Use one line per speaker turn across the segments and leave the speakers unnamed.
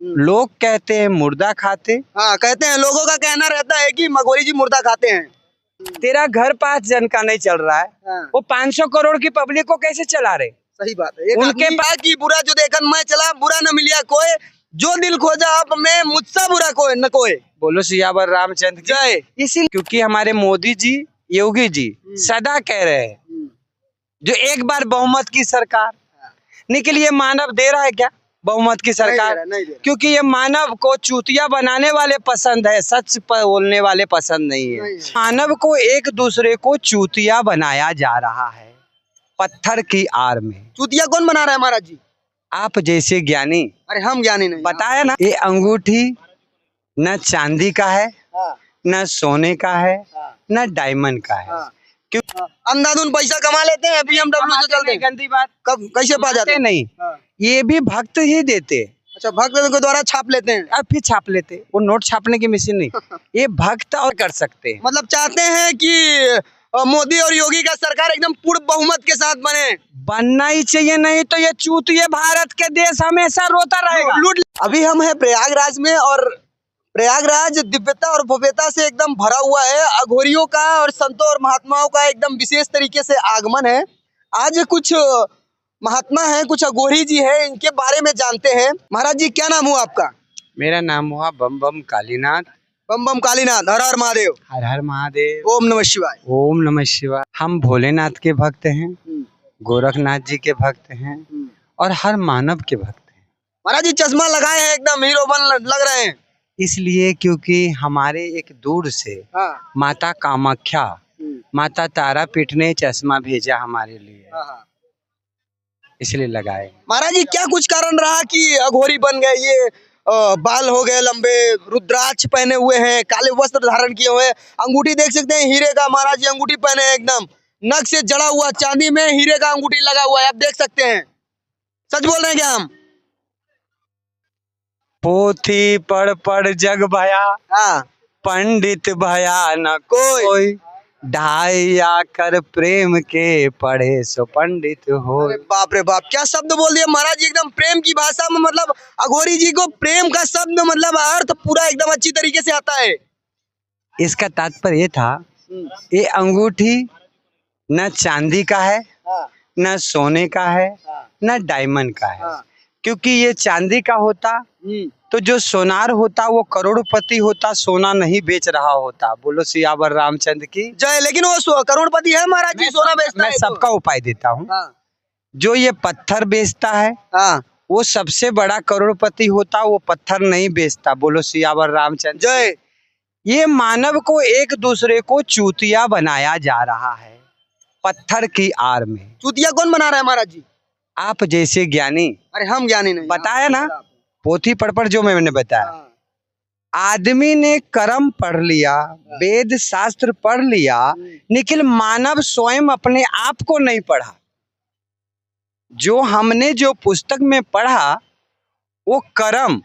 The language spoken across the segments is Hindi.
लोग कहते हैं मुर्दा खाते।
हाँ, कहते हैं, लोगों का कहना रहता है कि मगोरी जी मुर्दा खाते हैं।
तेरा घर 5 जन का नहीं चल रहा है,
हाँ।
वो 500 करोड़ की पब्लिक को कैसे चला रहे?
सही बात है। एक
उनके
आदमी कहा कि बुरा जो देखन मैं चला, बुरा न मिलिया कोई, जो दिल खोजा अब मैं मुझसे बुरा कोई न कोई।
बोलो सियावर रामचंद्र की
जय।
इसी क्योंकि हमारे मोदी जी, योगी जी सदा कह रहे हैं जो एक बार बहुमत की सरकार निकली, ये मानव दे रहा है क्या बहुमत की सरकार?
नहीं दे रहा।
क्योंकि ये मानव को चूतिया बनाने वाले पसंद है, सच बोलने वाले पसंद नहीं है। मानव को एक दूसरे को चूतिया बनाया जा रहा है पत्थर की आड़ में।
चूतिया कौन बना रहा है महाराज जी?
आप जैसे ज्ञानी।
अरे हम ज्ञानी नहीं।
बताया ना, ये अंगूठी न चांदी का है,
हाँ।
न सोने का है,
हाँ।
न डायमंड का है।
हाँ।
क्यों?
अंधाधुन पैसा कमा लेते हैं, BMW से चलते हैं।
गंदी बात।
कब कैसे पा जाते हैं?
नहीं,
हाँ।
ये भी भक्त ही देते।
अच्छा, भक्त के द्वारा छाप लेते हैं।
अब फिर छाप लेते, वो नोट छापने की मशीन नहीं, ये भक्त और कर सकते हैं।
मतलब चाहते हैं कि मोदी और योगी का सरकार एकदम पूर्ण बहुमत के साथ बने।
बनना ही चाहिए, नहीं तो ये चूतिए भारत के देश हमेशा रोता रहेगा।
लूट। अभी हम हैं प्रयागराज में, और प्रयागराज दिव्यता और भव्यता से एकदम भरा हुआ है। अघोरियों का और संतों और महात्माओं का एकदम विशेष तरीके से आगमन है। आज कुछ महात्मा हैं, कुछ अघोरी जी हैं, इनके बारे में जानते हैं। महाराज जी, क्या नाम हुआ आपका?
मेरा नाम हुआ बम बम कालीनाथ।
बम बम कालीनाथ। हर हर महादेव।
हर हर महादेव।
ओम नमः शिवाय।
ओम नमः शिवाय। हम भोलेनाथ के भक्त हैं, गोरखनाथ जी के भक्त हैं और हर मानव के भक्त हैं।
महाराज जी चश्मा लगाए हैं, एकदम हीरो बन लग रहे हैं।
इसलिए क्योंकि हमारे एक दूर से
हाँ।
माता कामाख्या, माता तारापीठ ने चश्मा भेजा हमारे लिए,
हाँ।
इसलिए लगाए।
महाराज जी क्या कुछ कारण रहा कि अघोरी बन गए? ये बाल हो गए लंबे, रुद्राक्ष पहने हुए हैं, काले वस्त्र धारण किए हुए हैं, अंगूठी देख सकते हैं हीरे का। महाराज जी अंगूठी पहने हैं, एकदम नग से जड़ा हुआ, चांदी में हीरे का अंगूठी लगा हुआ है, आप देख सकते हैं। सच बोल रहे हैं क्या हम?
पोथी पढ़ पढ़ जग भया,
हाँ।
पंडित भया न कोई, ढाई आकर प्रेम के पढ़े सो पंडित हो।
अरे बाप रे बाप, क्या शब्द बोल दिया महाराज जी, एकदम प्रेम की भाषा में। मतलब अघोरी जी को प्रेम का शब्द मतलब अर्थ पूरा एकदम अच्छी तरीके से आता है।
इसका तात्पर्य ये था, ये अंगूठी न चांदी का है,
हाँ।
न सोने का है,
हाँ।
न डायमंड का है।
हाँ।
क्योंकि ये चांदी का होता तो जो सोनार होता वो करोड़पति होता, सोना नहीं बेच रहा होता। बोलो सियावर रामचंद्र की
जय। लेकिन वो करोड़पति है महाराज जी, सोना बेचता है।
मैं सबका उपाय देता हूँ।
हाँ।
जो ये पत्थर बेचता है,
हाँ।
वो सबसे बड़ा करोड़पति होता, वो पत्थर नहीं बेचता। बोलो सियावर रामचंद्र
जय।
ये मानव को एक दूसरे को चूतिया बनाया जा रहा है पत्थर की आड़ में।
चूतिया कौन बना रहा है महाराज जी?
आप जैसे ज्ञानी।
अरे हम ज्ञानी नहीं।
बताया ना, पोथी पढ़ पढ़ जो मैंने बताया।
हाँ।
आदमी ने कर्म पढ़ लिया, वेद शास्त्र पढ़ लिया, लेकिन मानव स्वयं अपने आप को नहीं पढ़ा। जो हमने जो पुस्तक में पढ़ा वो कर्म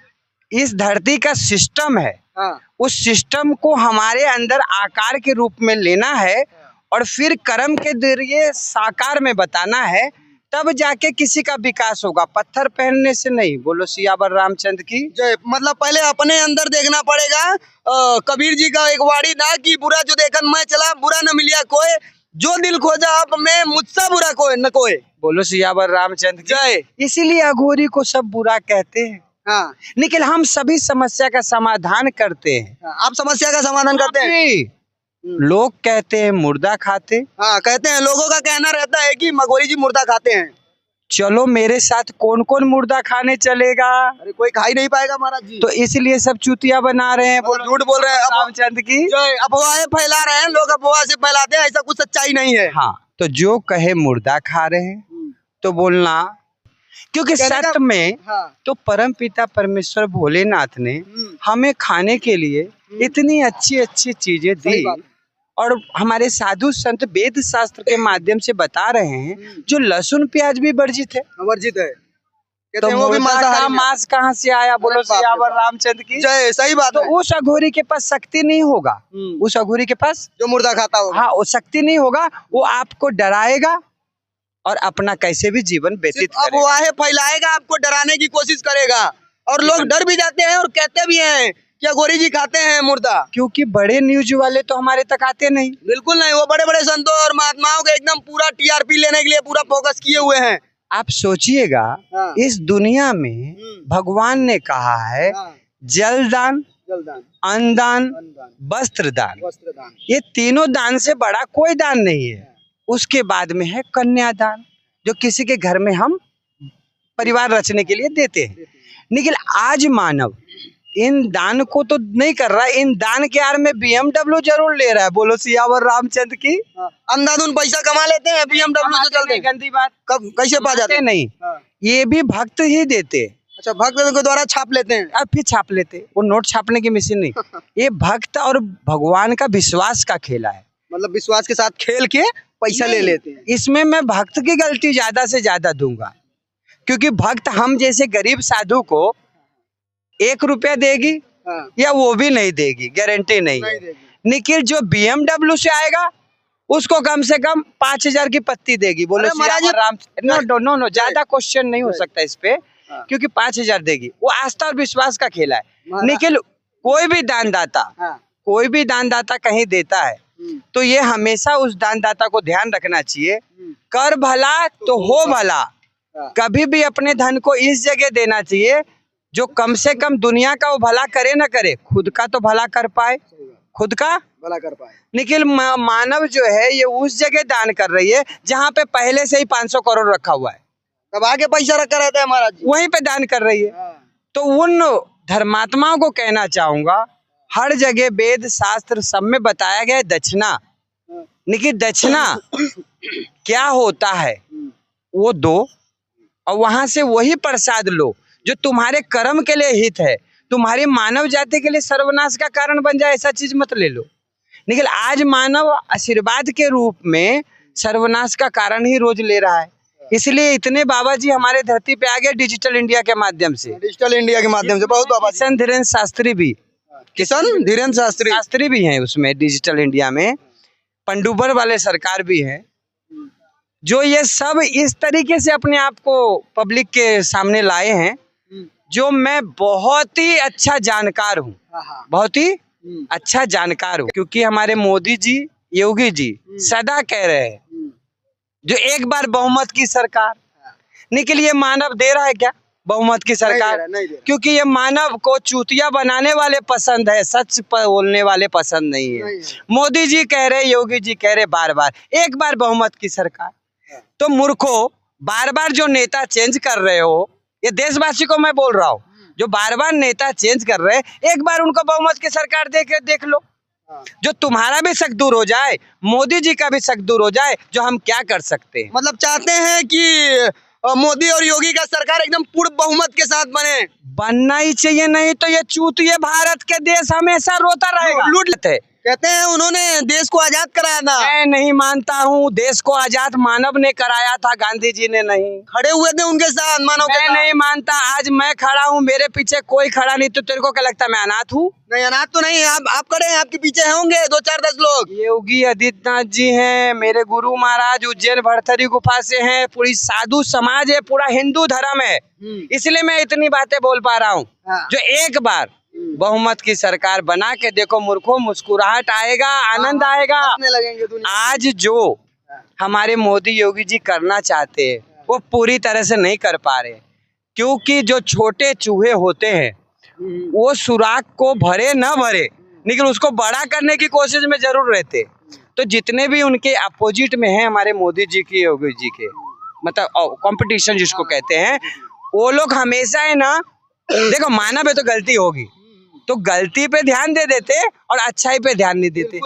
इस धरती का सिस्टम है।
हाँ।
उस सिस्टम को हमारे अंदर आकार के रूप में लेना है और फिर कर्म के जरिए साकार में बताना है, तब जाके किसी का विकास होगा, पत्थर पहनने से नहीं। बोलो सियावर रामचंद्र की
जय। मतलब पहले अपने अंदर देखना पड़ेगा। कबीर जी का एक वाणी था कि बुरा जो देखन मैं चला, बुरा न मिलिया कोई, जो दिल खोजा अब मैं मुझसे बुरा कोई न कोई।
बोलो सियावर रामचंद्र की
जय।
इसीलिए अघोरी को सब बुरा कहते हैं।
हाँ।
लेकिन हम सभी समस्या का समाधान करते हैं।
आप समस्या का समाधान करते हैं?
लोग कहते हैं मुर्दा खाते।
हाँ, कहते हैं, लोगों का कहना रहता है कि मगोरी जी मुर्दा खाते हैं।
चलो मेरे साथ कौन कौन मुर्दा खाने चलेगा?
अरे कोई खा ही नहीं पाएगा महाराज जी।
तो इसलिए सब चूतिया बना रहे हैं। बोलो
झूठ बोल रहे हैं।
रामचंद्र की
अफवाहें फैला रहे हैं लोग, अफवाह से फैलाते हैं, ऐसा कुछ सच्चाई नहीं है।
हाँ, तो जो कहे मुर्दा खा रहे हैं तो बोलना, क्योंकि सत्य में तो परम पिता परमेश्वर भोलेनाथ ने हमें खाने के लिए इतनी अच्छी अच्छी चीजें दी, और हमारे साधु संत वेद शास्त्र के माध्यम से बता रहे हैं जो लहसुन प्याज भी वर्जित है।
वर्जित है।
तो वो भी मांस कहाँ से आया? बोलो सियावर रामचंद्र की
जय। सही बात।
तो उस अघोरी के पास शक्ति नहीं होगा, उस अघोरी के पास
जो मुर्दा खाता होगा।
हाँ, वो शक्ति नहीं होगा। वो आपको डराएगा और अपना कैसे भी जीवन व्यतीत करेगा।
अफवाहें फैलाएगा, आपको डराने की कोशिश करेगा। और लोग डर भी जाते हैं और कहते भी हैं कि अघोरी जी खाते हैं मुर्दा।
क्योंकि बड़े न्यूज वाले तो हमारे तक आते नहीं।
बिल्कुल नहीं, वो बड़े बड़े संतों और महात्माओं के एकदम पूरा टीआरपी लेने के लिए पूरा फोकस किए हुए हैं।
आप सोचिएगा,
हाँ।
इस दुनिया में भगवान ने कहा है जलदान, अन्नदान, वस्त्रदान, ये तीनों दान से बड़ा कोई दान नहीं है। उसके बाद में है कन्यादान, जो किसी के घर में हम परिवार रचने के लिए देते हैं। लेकिन आज मानव इन दान को तो नहीं कर रहा है, इन दान के आड़ में BMW जरूर ले रहा है। बोलो सियावर रामचंद्र की।
अंधाधुन पैसा कमा लेते हैं BMW से चलते हैं।
गंदी बात।
कब कैसे पा जाते हैं?
नहीं, ये भी भक्त ही देते।
अच्छा, भक्त के द्वारा छाप लेते हैं।
अब फिर छाप लेते, वो नोट छापने की मशीन नहीं। ये भक्त और भगवान का विश्वास का खेला है।
मतलब विश्वास के साथ खेल के पैसा ले लेते हैं।
इसमें मैं भक्त की गलती ज्यादा से ज्यादा दूंगा, क्योंकि भक्त हम जैसे गरीब साधु को 1 रुपया देगी या वो भी नहीं देगी, गारंटी नहीं है। लेकिन जो BMW से आएगा उसको कम से कम 5,000 की पत्ती देगी। बोलो राम। नो, ज्यादा क्वेश्चन नहीं हो सकता इस पे, क्योंकि 5,000 देगी। वो आस्था और विश्वास का खेला है। लेकिन कोई भी दानदाता कहीं देता है तो ये हमेशा उस दानदाता को ध्यान रखना चाहिए, कर भला तो हो भला। कभी भी अपने धन को इस जगह देना चाहिए जो कम से कम दुनिया का वो भला करे ना करे, खुद का तो भला कर पाए, खुद का
भला कर पाए।
लेकिन मानव जो है ये उस जगह दान कर रही है जहाँ पे पहले से ही 500 करोड़ रखा हुआ है,
तब आगे पैसा रखा रहता है महाराज जी,
वहीं पे दान कर रही है। तो उन धर्मात्माओं को कहना चाहूंगा, हर जगह वेद शास्त्र सब में बताया गया है दक्षिणा, लेकिन दक्षिणा क्या होता है वो दो और वहां से वही प्रसाद लो जो तुम्हारे कर्म के लिए हित है, तुम्हारी मानव जाति के लिए सर्वनाश का कारण बन जाए, ऐसा चीज मत ले लो। लेकिन आज मानव आशीर्वाद के रूप में सर्वनाश का कारण ही रोज ले रहा है। इसलिए इतने बाबा जी हमारे धरती पे आ गए डिजिटल इंडिया के माध्यम से।
डिजिटल इंडिया के माध्यम से बहुत बाबा
किशन धीरेन्द्र शास्त्री भी,
किशन धीरेन्द्र शास्त्री
भी हैं उसमें डिजिटल इंडिया में, पंडुबर वाले सरकार भी है, जो ये सब इस तरीके से अपने आप को पब्लिक के सामने लाए हैं, जो मैं बहुत ही अच्छा जानकार हूँ, बहुत ही अच्छा जानकार हूँ। क्योंकि हमारे मोदी जी, योगी जी सदा कह रहे हैं जो एक बार बहुमत की सरकार, लेकिन ये मानव दे रहा है क्या बहुमत की सरकार? नहीं दे। क्योंकि ये मानव को चूतिया बनाने वाले पसंद है, सच बोलने वाले पसंद नहीं है। मोदी जी कह रहे, योगी जी कह रहे बार बार एक बार बहुमत की सरकार। तो मूर्खों, बार बार जो नेता चेंज कर रहे हो, ये देशवासी को मैं बोल रहा हूँ, जो बार बार नेता चेंज कर रहे हैं, एक बार उनको बहुमत की सरकार देख लो, जो तुम्हारा भी शक दूर हो जाए, मोदी जी का भी शक दूर हो जाए, जो हम क्या कर सकते हैं।
मतलब चाहते हैं कि मोदी और योगी का सरकार एकदम पूर्ण बहुमत के साथ बनना
ही चाहिए, नहीं तो ये चूतिए भारत के देश हमेशा रोता रहेगा। लूट लेते हैं।
कहते हैं उन्होंने देश को आजाद कराया था।
मैं नहीं मानता हूँ, देश को आजाद मानव ने कराया था, गांधी जी ने नहीं।
खड़े हुए थे उनके साथ मानव के साथ।
मैं नहीं मानता, आज मैं खड़ा हूँ, मेरे पीछे कोई खड़ा नहीं, तो तेरे को क्या लगता है मैं अनाथ हूँ?
नहीं, अनाथ तो नहीं, आप खड़े हैं, आपके पीछे होंगे 2 4 10 लोग।
योगी आदित्यनाथ जी हैं, मेरे गुरु महाराज उज्जैन भरथरी गुफा से हैं, पूरी साधु समाज है, पूरा हिंदू धर्म है, इसलिए मैं इतनी बातें बोल पा रहा हूँ। जो एक बार बहुमत की सरकार बना के देखो मूर्खों, मुस्कुराहट आएगा, आनंद आएगा। आज जो हमारे मोदी योगी जी करना चाहते हैं वो पूरी तरह से नहीं कर पा रहे, क्योंकि जो छोटे चूहे होते हैं वो सुराख को भरे न भरे, लेकिन उसको बड़ा करने की कोशिश में जरूर रहते। तो जितने भी उनके अपोजिट में हैं हमारे मोदी जी के, योगी जी के, मतलब कंपटीशन जिसको कहते हैं, वो लोग हमेशा है ना, देखो मानव है तो गलती होगी, तो गलती पे ध्यान दे देते और अच्छाई पे ध्यान नहीं देते।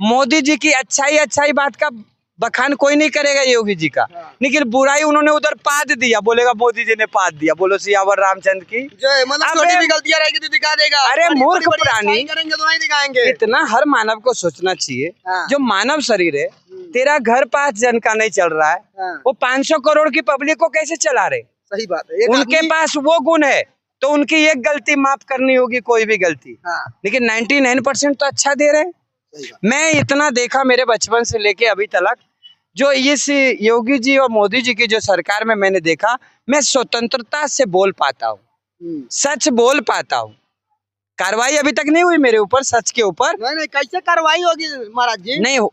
मोदी जी की अच्छाई बात का बखान कोई नहीं करेगा योगी जी का, लेकिन बुराई उन्होंने उधर पाद दिया, बोलेगा मोदी जी ने पाद दिया। बोलो सियावर रामचंद्र की
जय। मतलब छोटी भी गलतियां रहेगी तो दिखा देगा।
अरे मूर्ख प्राणी,
करेंगे तो नहीं दिखाएंगे।
इतना हर मानव को सोचना चाहिए, जो मानव शरीर है, तेरा घर 5 जन का नहीं चल रहा है, वो 500 करोड़ की पब्लिक को कैसे चला रहे?
सही बात है।
उनके पास वो गुण है तो उनकी एक गलती माफ करनी होगी, कोई भी गलती, लेकिन 99% तो अच्छा दे रहे। मैं इतना देखा मेरे बचपन से लेके अभी तक, जो इस योगी जी और मोदी जी की जो सरकार में मैंने देखा, मैं स्वतंत्रता से बोल पाता हूँ, सच बोल पाता हूँ। कार्रवाई अभी तक नहीं हुई मेरे ऊपर, सच के ऊपर।
नहीं, कैसे कार्रवाई होगी महाराज जी?
नहीं हो,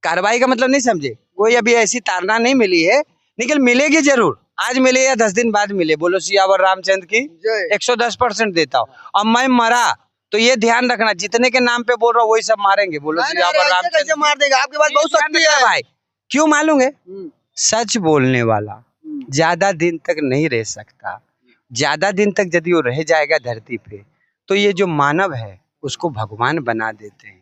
कार्रवाई का मतलब नहीं समझे, कोई अभी ऐसी ताड़ना नहीं मिली है, लेकिन मिलेगी जरूर। आज मिले या 10 दिन बाद मिले, बोलो सियावर रामचंद्र की 110% देता हूँ। और मैं मरा तो ये ध्यान रखना, जितने के नाम पे बोल रहा हूँ वही सब मारेंगे। बोलो सियावर रामचंद्र
कैसे मार देगा? आपके पास बहुत शक्ति है
भाई। क्यों मालूम है? सच बोलने वाला ज्यादा दिन तक नहीं रह सकता। ज्यादा दिन तक यदि वो रह जाएगा धरती पे, तो ये जो मानव है उसको भगवान बना देते हैं।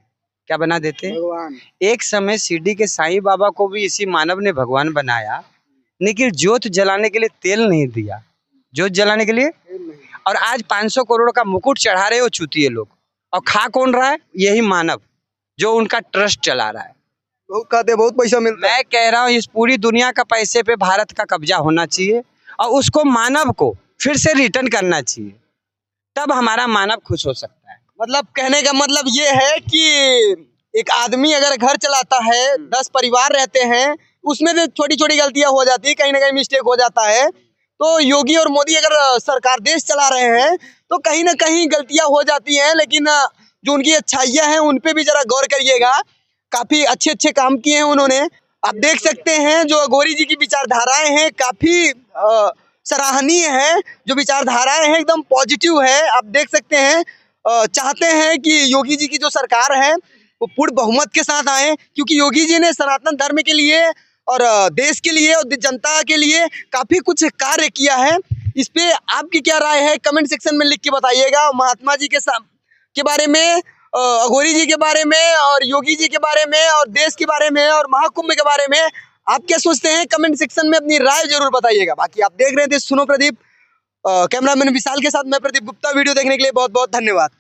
क्या बना देते हैं?
भगवान।
एक समय शिरडी के साईं बाबा को भी इसी मानव ने भगवान बनाया, लेकिन ज्योत जलाने के लिए तेल नहीं दिया। ज्योत जलाने के लिए, और आज 500 करोड़ का मुकुट चढ़ा रहे हो चूतिए लोग, और खा कौन रहा है? यही मानव जो उनका ट्रस्ट चला रहा है।
बहुत खाते, बहुत पैसा मिलता है।
मैं कह रहा हूँ इस पूरी दुनिया का पैसे पे भारत का कब्जा होना चाहिए, और उसको मानव को फिर से रिटर्न करना चाहिए, तब हमारा मानव खुश हो सकता है।
मतलब कहने का मतलब ये है कि एक आदमी अगर घर चलाता है, 10 परिवार रहते हैं, उसमें से छोटी छोटी गलतियां हो जाती है, कहीं ना कहीं मिस्टेक हो जाता है। तो योगी और मोदी अगर सरकार देश चला रहे हैं तो कहीं ना कहीं गलतियां हो जाती हैं, लेकिन जो उनकी अच्छाइयां हैं उन पे भी जरा गौर करिएगा। काफी अच्छे अच्छे काम किए हैं उन्होंने। आप देख सकते हैं जो अघोरी जी की विचारधाराएं हैं काफी सराहनीय है। जो विचारधाराएं हैं एकदम पॉजिटिव है। आप देख सकते हैं चाहते हैं कि योगी जी की जो सरकार है वो पूर्ण बहुमत के साथ आए, क्योंकि योगी जी ने सनातन धर्म के लिए और देश के लिए और जनता के लिए काफी कुछ कार्य किया है। इस पे आपकी क्या राय है कमेंट सेक्शन में लिख के बताइएगा। महात्मा जी के बारे में, अघोरी जी के बारे में, और योगी जी के बारे में, और देश के बारे में, और महाकुंभ के बारे में आप क्या सोचते हैं कमेंट सेक्शन में अपनी राय जरूर बताइएगा। बाकी आप देख रहे थे सुनो प्रदीप, कैमरामैन विशाल के साथ मैं प्रदीप गुप्ता। वीडियो देखने के लिए बहुत बहुत धन्यवाद।